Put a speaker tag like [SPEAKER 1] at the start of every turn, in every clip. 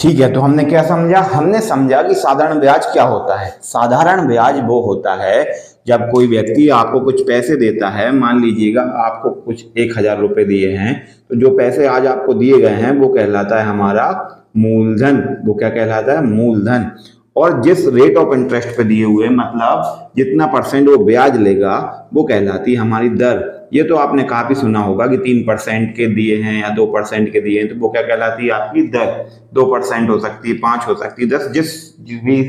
[SPEAKER 1] ठीक है, तो हमने क्या समझा? हमने समझा कि साधारण ब्याज क्या होता है। साधारण ब्याज वो होता है जब कोई व्यक्ति आपको कुछ पैसे देता है। मान लीजिएगा आपको कुछ 1,000 रुपए दिए हैं, तो जो पैसे आज आपको दिए गए हैं वो कहलाता है हमारा मूलधन। वो क्या कहलाता है? मूलधन। और जिस रेट ऑफ इंटरेस्ट पे दिए हुए, मतलब जितना परसेंट वो ब्याज लेगा, वो कहलाती है हमारी दर। ये तो आपने काफी सुना होगा कि 3% के दिए हैं या 2% के दिए हैं, तो वो क्या कहलाती है? आपकी दर। 2% हो सकती है, 5 हो सकती है, 10, जिस भी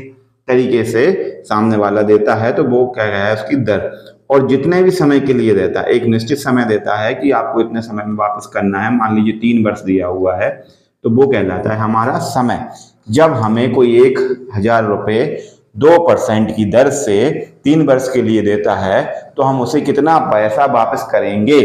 [SPEAKER 1] तरीके से सामने वाला देता है तो वो क्या है? उसकी दर। और जितने भी समय के लिए देता है, एक निश्चित समय देता है कि आपको इतने समय में वापस करना है। मान लीजिए 3 वर्ष दिया हुआ है, तो वो कहलाता है हमारा समय। जब हमें कोई 1,000 रुपये 2% की दर से 3 वर्ष के लिए देता है, तो हम उसे कितना पैसा वापस करेंगे,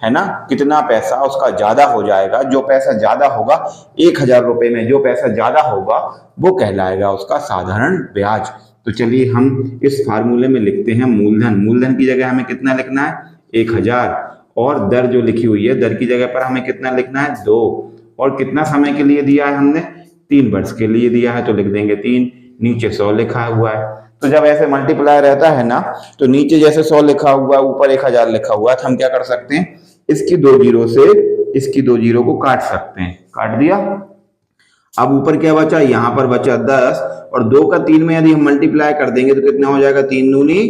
[SPEAKER 1] है ना? कितना पैसा उसका ज्यादा हो जाएगा। जो पैसा ज्यादा होगा 1,000 रुपये में, जो पैसा ज्यादा होगा वो कहलाएगा उसका साधारण ब्याज। तो चलिए हम इस फार्मूले में लिखते हैं मूलधन। मूलधन की जगह हमें कितना लिखना है? 1,000। और दर जो लिखी हुई है, दर की जगह पर हमें कितना लिखना है? 2। और कितना समय के लिए दिया है हमने? 3 वर्ष के लिए दिया है, तो लिख देंगे 3। नीचे 100 लिखा हुआ है। तो जब ऐसे मल्टीप्लाई रहता है ना, तो नीचे जैसे 100 लिखा हुआ है, ऊपर 1,000 लिखा हुआ है, तो हम क्या कर सकते हैं? इसकी 2 जीरो से इसकी 2 जीरो को काट सकते हैं। काट दिया। अब ऊपर क्या बचा? यहाँ पर बचा 10, और 2 का 3 में यदि हम मल्टीप्लाई कर देंगे तो कितना हो जाएगा? 3 दूनी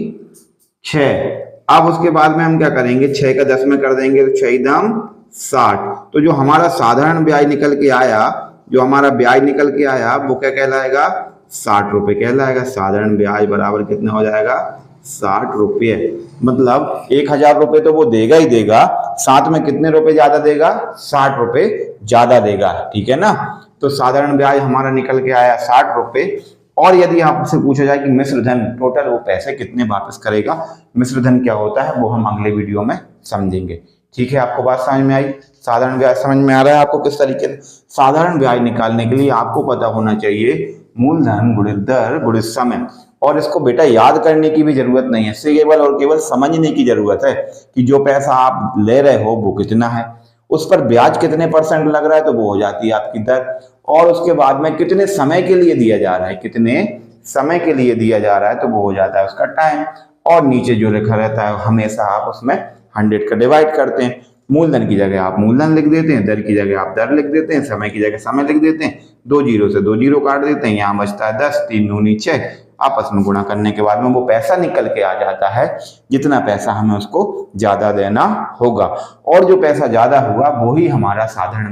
[SPEAKER 1] 6। अब उसके बाद में हम क्या करेंगे? 6 का 10 में कर देंगे तो 6 दाम 60। तो जो हमारा साधारण ब्याज निकल के आया, जो हमारा ब्याज निकल के आया, वो क्या कहलाएगा? 60 रुपए कहलाएगा। साधारण ब्याज बराबर कितना हो जाएगा? 60 रुपये। मतलब 1,000 रुपये तो वो देगा ही देगा, साथ में कितने रुपए ज्यादा देगा? 60 रुपए ज्यादा देगा। ठीक है ना? तो साधारण ब्याज हमारा निकल के आया 60 रुपए। और यदि आपसे पूछा जाए कि मिश्र धन टोटल वो पैसे कितने वापस करेगा, मिश्र धन क्या होता है, वो हम अगले वीडियो में समझेंगे। ठीक है, आपको बात समझ में आई? साधारण ब्याज समझ में आ रहा है आपको किस तरीके से? साधारण ब्याज निकालने के लिए आपको पता होना चाहिए मूलधन गुणित दर गुणित समय। और इसको बेटा याद करने की भी जरूरत नहीं है, इससे केवल और केवल समझने की जरूरत है कि जो पैसा आप ले रहे हो वो कितना है, उस पर ब्याज कितने % लग रहा है, तो वो हो जाती है आपकी दर। और उसके बाद में कितने समय के लिए दिया जा रहा है, कितने समय के लिए दिया जा रहा है, तो वो हो जाता है उसका टाइम। और नीचे जो लिखा रहता है हमेशा आप उसमें 100 का डिवाइड करते हैं। मूलधन की जगह आप मूलधन लिख देते हैं, दर की जगह आप दर लिख देते हैं, समय की जगह समय लिख देते हैं। 2 जीरो से 2 जीरो काट देते हैं, यहाँ बचता है 10। 3 दूनी 6। आपस में गुणा करने के बाद में वो पैसा निकल के आ जाता है जितना पैसा हमें उसको ज्यादा देना होगा। और जो पैसा ज्यादा हुआ वो ही हमारा साधारण